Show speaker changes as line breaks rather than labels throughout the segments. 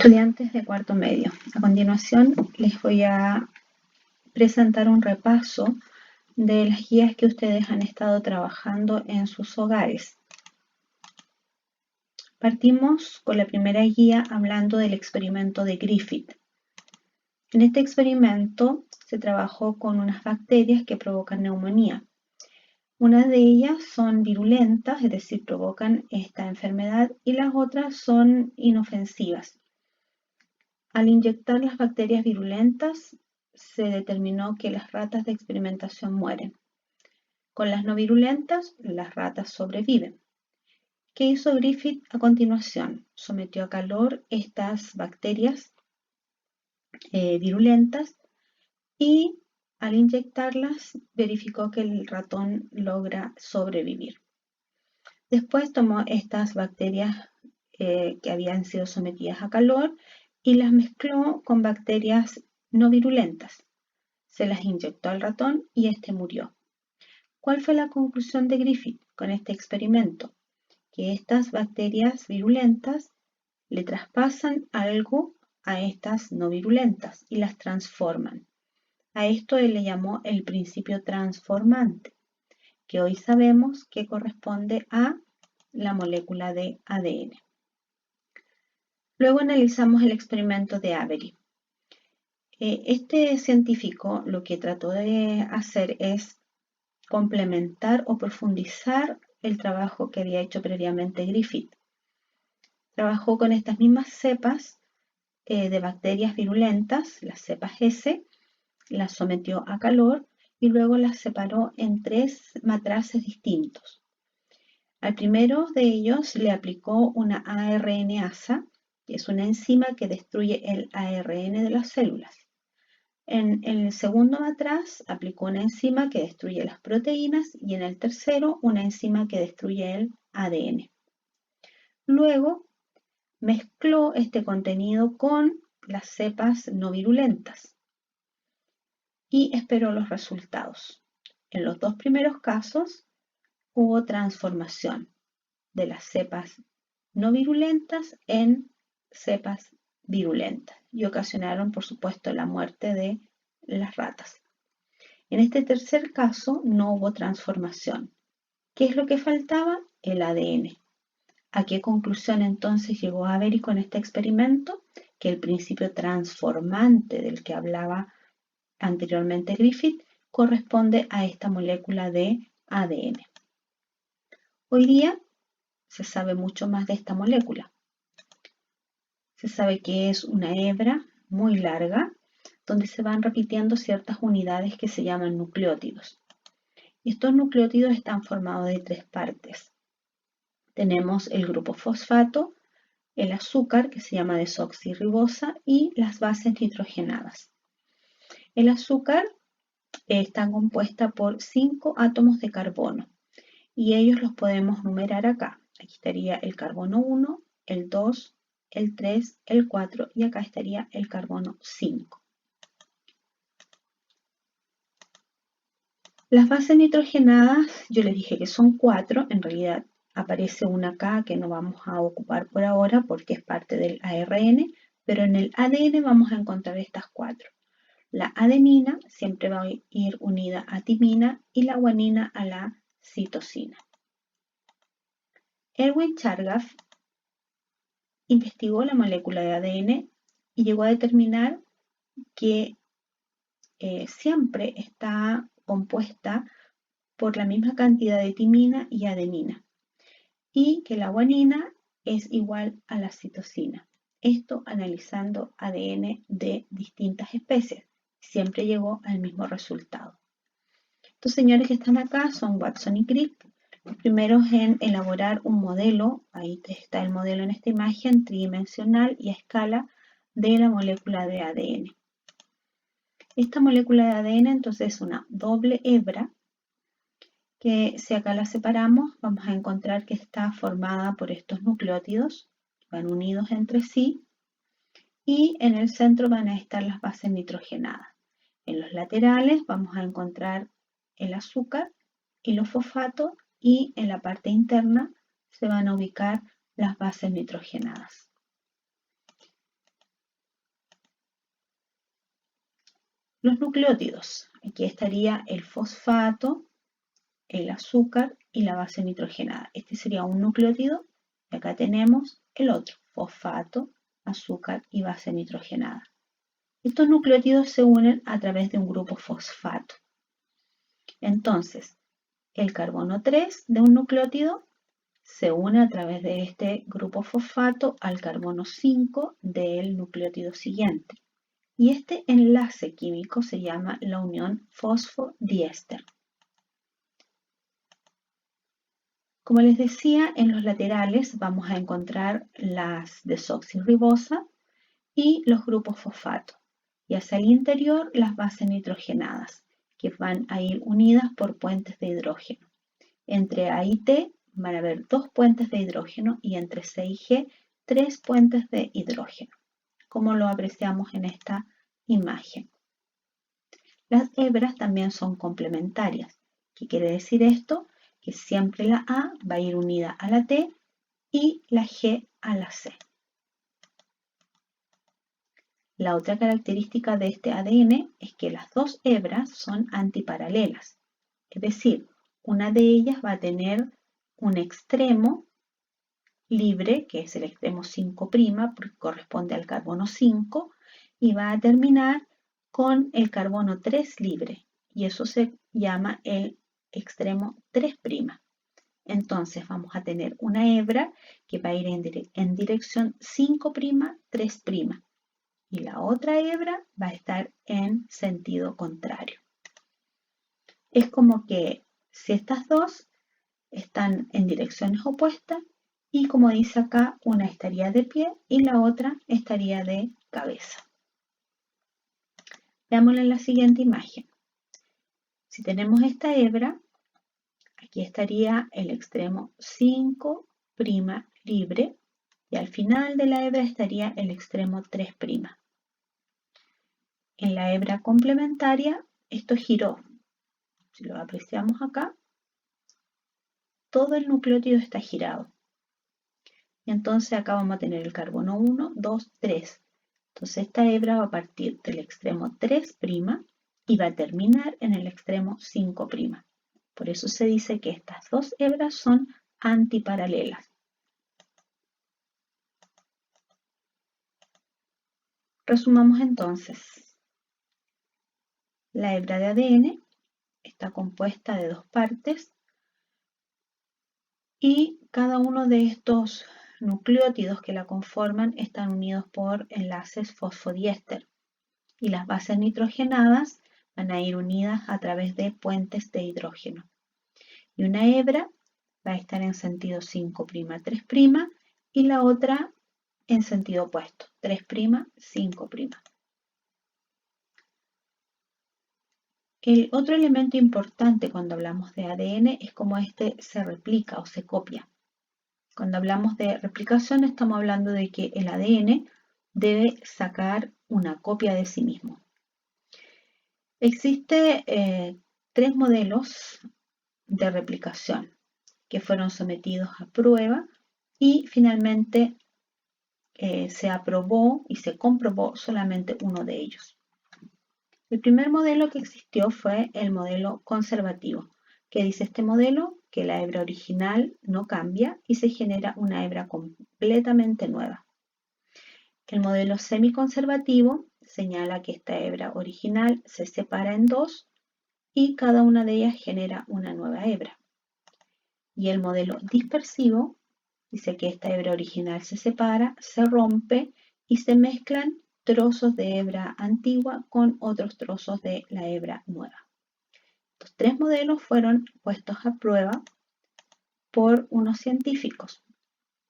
estudiantes de cuarto medio. A continuación les voy a presentar un repaso de las guías que ustedes han estado trabajando en sus hogares. Partimos con la primera guía hablando del experimento de Griffith. En este experimento se trabajó con unas bacterias que provocan neumonía. Una de ellas son virulentas, es decir, provocan esta enfermedad, y las otras son inofensivas. Al inyectar las bacterias virulentas, se determinó que las ratas de experimentación mueren. Con las no virulentas, las ratas sobreviven. ¿Qué hizo Griffith a continuación? Sometió a calor estas bacterias virulentas y al inyectarlas verificó que el ratón logra sobrevivir. Después tomó estas bacterias que habían sido sometidas a calor y las mezcló con bacterias no virulentas. Se las inyectó al ratón y este murió. ¿Cuál fue la conclusión de Griffith con este experimento? Que estas bacterias virulentas le traspasan algo a estas no virulentas y las transforman. A esto él le llamó el principio transformante, que hoy sabemos que corresponde a la molécula de ADN. Luego analizamos el experimento de Avery. Este científico lo que trató de hacer es complementar o profundizar el trabajo que había hecho previamente Griffith. Trabajó con estas mismas cepas de bacterias virulentas, las cepas S, las sometió a calor y luego las separó en 3 matraces distintos. Al primero de ellos le aplicó una ARNasa, que es una enzima que destruye el ARN de las células. En el segundo matraz aplicó una enzima que destruye las proteínas y en el tercero una enzima que destruye el ADN. Luego mezcló este contenido con las cepas no virulentas y esperó los resultados. En los 2 primeros casos hubo transformación de las cepas no virulentas en cepas virulentas y ocasionaron, por supuesto, la muerte de las ratas. En este tercer caso no hubo transformación. ¿Qué es lo que faltaba? El ADN. ¿A qué conclusión entonces llegó Avery con este experimento? Que el principio transformante del que hablaba anteriormente Griffith corresponde a esta molécula de ADN. Hoy día se sabe mucho más de esta molécula. Se sabe que es una hebra muy larga donde se van repitiendo ciertas unidades que se llaman nucleótidos. Y estos nucleótidos están formados de 3 partes. Tenemos el grupo fosfato, el azúcar que se llama desoxirribosa y las bases nitrogenadas. El azúcar está compuesta por 5 átomos de carbono y ellos los podemos numerar acá. Aquí estaría el carbono 1, el 2, el 3, el 4 y acá estaría el carbono 5. Las bases nitrogenadas, yo les dije que son 4, en realidad aparece una acá que no vamos a ocupar por ahora porque es parte del ARN, pero en el ADN vamos a encontrar estas 4. La adenina siempre va a ir unida a timina y la guanina a la citosina. Erwin Chargaff investigó la molécula de ADN y llegó a determinar que siempre está compuesta por la misma cantidad de timina y adenina y que la guanina es igual a la citosina. Esto analizando ADN de distintas especies. Siempre llegó al mismo resultado. Estos señores que están acá son Watson y Crick, los primeros en elaborar un modelo, ahí está el modelo en esta imagen, tridimensional y a escala de la molécula de ADN. Esta molécula de ADN entonces es una doble hebra que si acá la separamos vamos a encontrar que está formada por estos nucleótidos, van unidos entre sí y en el centro van a estar las bases nitrogenadas. En los laterales vamos a encontrar el azúcar y los fosfatos y en la parte interna se van a ubicar las bases nitrogenadas. Los nucleótidos. Aquí estaría el fosfato, el azúcar y la base nitrogenada. Este sería un nucleótido y acá tenemos el otro, fosfato, azúcar y base nitrogenada. Estos nucleótidos se unen a través de un grupo fosfato. Entonces, el carbono 3 de un nucleótido se une a través de este grupo fosfato al carbono 5 del nucleótido siguiente. Y este enlace químico se llama la unión fosfodiéster. Como les decía, en los laterales vamos a encontrar las desoxirribosa y los grupos fosfato. Y hacia el interior las bases nitrogenadas, que van a ir unidas por puentes de hidrógeno. Entre A y T van a haber 2 puentes de hidrógeno y entre C y G 3 puentes de hidrógeno, como lo apreciamos en esta imagen. Las hebras también son complementarias. ¿Qué quiere decir esto? Que siempre la A va a ir unida a la T y la G a la C. La otra característica de este ADN es que las' hebras son antiparalelas, es decir, una de ellas va a tener un extremo libre, que es el extremo 5', porque corresponde al carbono 5, y va a terminar con el carbono 3 libre, y eso se llama el extremo 3'. Entonces vamos a tener una hebra que va a ir en dirección 5', 3', y la otra hebra va a estar en sentido contrario. Es como que si estas dos están en direcciones opuestas, y como dice acá, una estaría de pie y la otra estaría de cabeza. Veámosla en la siguiente imagen. Si tenemos esta hebra, aquí estaría el extremo 5' libre y al final de la hebra estaría el extremo 3'. En la hebra complementaria, esto giró. Si lo apreciamos acá, todo el nucleótido está girado. Y entonces acá vamos a tener el carbono 1, 2, 3. Entonces esta hebra va a partir del extremo 3' y va a terminar en el extremo 5'. Por eso se dice que estas dos hebras son antiparalelas. Resumamos entonces. La hebra de ADN está compuesta de 2 partes y cada uno de estos nucleótidos que la conforman están unidos por enlaces fosfodiéster y las bases nitrogenadas van a ir unidas a través de puentes de hidrógeno. Y una hebra va a estar en sentido 5', 3', y la otra en sentido opuesto, 3', 5'. El otro elemento importante cuando hablamos de ADN es cómo este se replica o se copia. Cuando hablamos de replicación estamos hablando de que el ADN debe sacar una copia de sí mismo. Existen 3 modelos de replicación que fueron sometidos a prueba y finalmente se aprobó y se comprobó solamente uno de ellos. El primer modelo que existió fue el modelo conservativo, que dice este modelo que la hebra original no cambia y se genera una hebra completamente nueva. El modelo semiconservativo señala que esta hebra original se separa en 2 y cada una de ellas genera una nueva hebra. Y el modelo dispersivo dice que esta hebra original se separa, se rompe y se mezclan trozos de hebra antigua con otros trozos de la hebra nueva. Estos 3 modelos fueron puestos a prueba por unos científicos,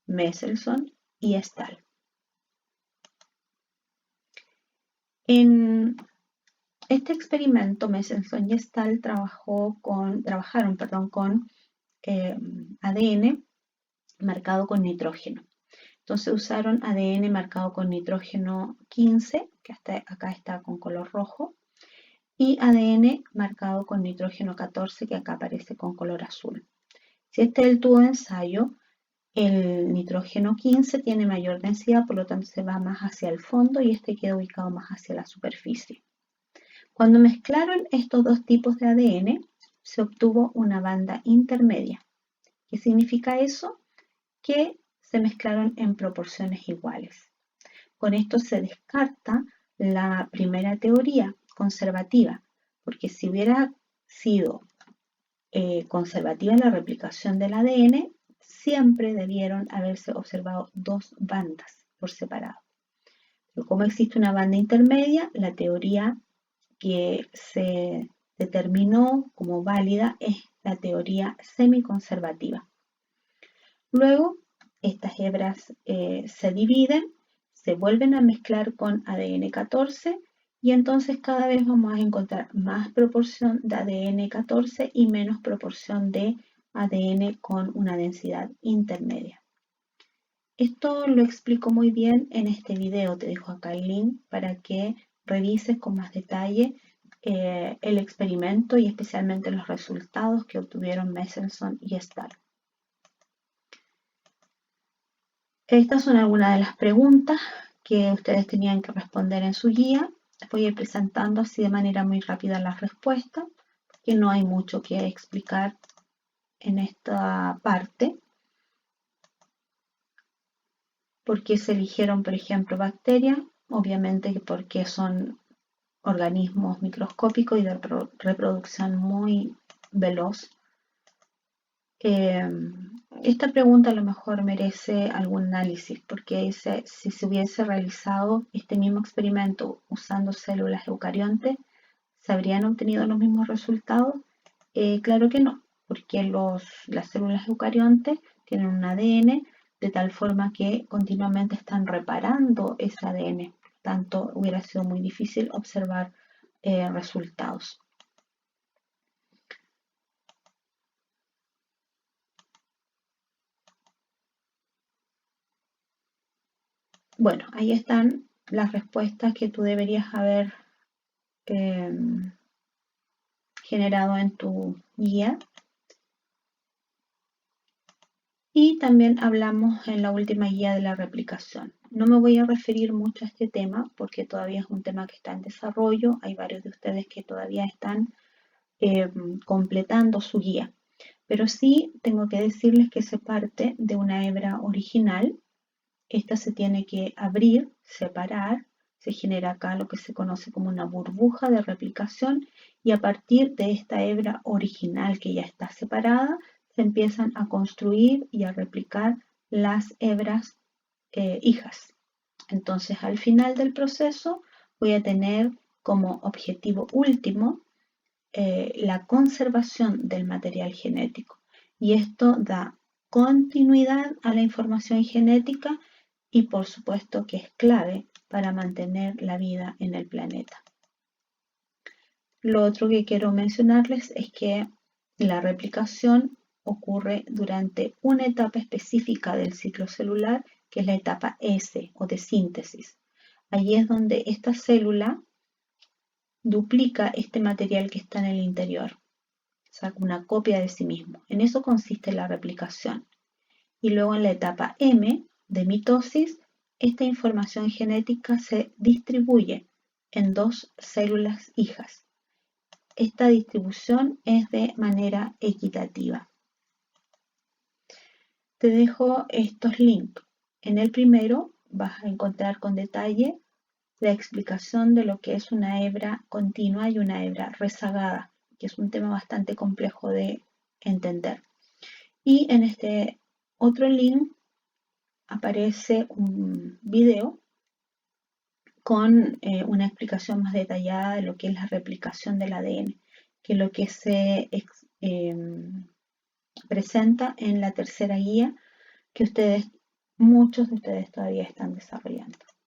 Mendelssohn y Stahl. En este experimento, Mendelssohn y Stahl trabajaron con ADN marcado con nitrógeno. Entonces usaron ADN marcado con nitrógeno 15, que hasta acá está con color rojo, y ADN marcado con nitrógeno 14, que acá aparece con color azul. Si este es el tubo de ensayo, el nitrógeno 15 tiene mayor densidad, por lo tanto se va más hacia el fondo y este queda ubicado más hacia la superficie. Cuando mezclaron estos dos tipos de ADN, se obtuvo una banda intermedia. ¿Qué significa eso? Que se mezclaron en proporciones iguales. Con esto se descarta la primera teoría conservativa, porque si hubiera sido conservativa la replicación del ADN, siempre debieron haberse observado dos bandas por separado. Pero como existe una banda intermedia, la teoría que se determinó como válida es la teoría semiconservativa. Luego, estas hebras se dividen, se vuelven a mezclar con ADN 14 y entonces cada vez vamos a encontrar más proporción de ADN 14 y menos proporción de ADN con una densidad intermedia. Esto lo explico muy bien en este video, te dejo acá el link para que revises con más detalle el experimento y especialmente los resultados que obtuvieron Messelson y Stark. Estas son algunas de las preguntas que ustedes tenían que responder en su guía. Les voy a ir presentando así de manera muy rápida las respuestas, porque no hay mucho que explicar en esta parte. ¿Por qué se eligieron, por ejemplo, bacterias? Obviamente porque son organismos microscópicos y de reproducción muy veloz. Esta pregunta a lo mejor merece algún análisis, porque si se hubiese realizado este mismo experimento usando células eucariontes, ¿se habrían obtenido los mismos resultados? Claro que no, porque las células eucariontes tienen un ADN de tal forma que continuamente están reparando ese ADN. Por tanto, hubiera sido muy difícil observar resultados. Bueno, ahí están las respuestas que tú deberías haber generado en tu guía. Y también hablamos en la última guía de la replicación. No me voy a referir mucho a este tema porque todavía es un tema que está en desarrollo. Hay varios de ustedes que todavía están completando su guía. Pero sí tengo que decirles que se parte de una hebra original. Esta se tiene que abrir, separar, se genera acá lo que se conoce como una burbuja de replicación y a partir de esta hebra original que ya está separada, se empiezan a construir y a replicar las hebras hijas. Entonces, al final del proceso voy a tener como objetivo último la conservación del material genético. Y esto da continuidad a la información genética y por supuesto que es clave para mantener la vida en el planeta. Lo otro que quiero mencionarles es que la replicación ocurre durante una etapa específica del ciclo celular, que es la etapa S o de síntesis. Allí es donde esta célula duplica este material que está en el interior, saca una copia de sí mismo. En eso consiste la replicación. Y luego en la etapa M de mitosis, esta información genética se distribuye en dos células hijas. Esta distribución es de manera equitativa. Te dejo estos links. En el primero vas a encontrar con detalle la explicación de lo que es una hebra continua y una hebra rezagada, que es un tema bastante complejo de entender. Y en este otro link aparece un video con una explicación más detallada de lo que es la replicación del ADN, que es lo que se presenta en la tercera guía que muchos de ustedes todavía están desarrollando.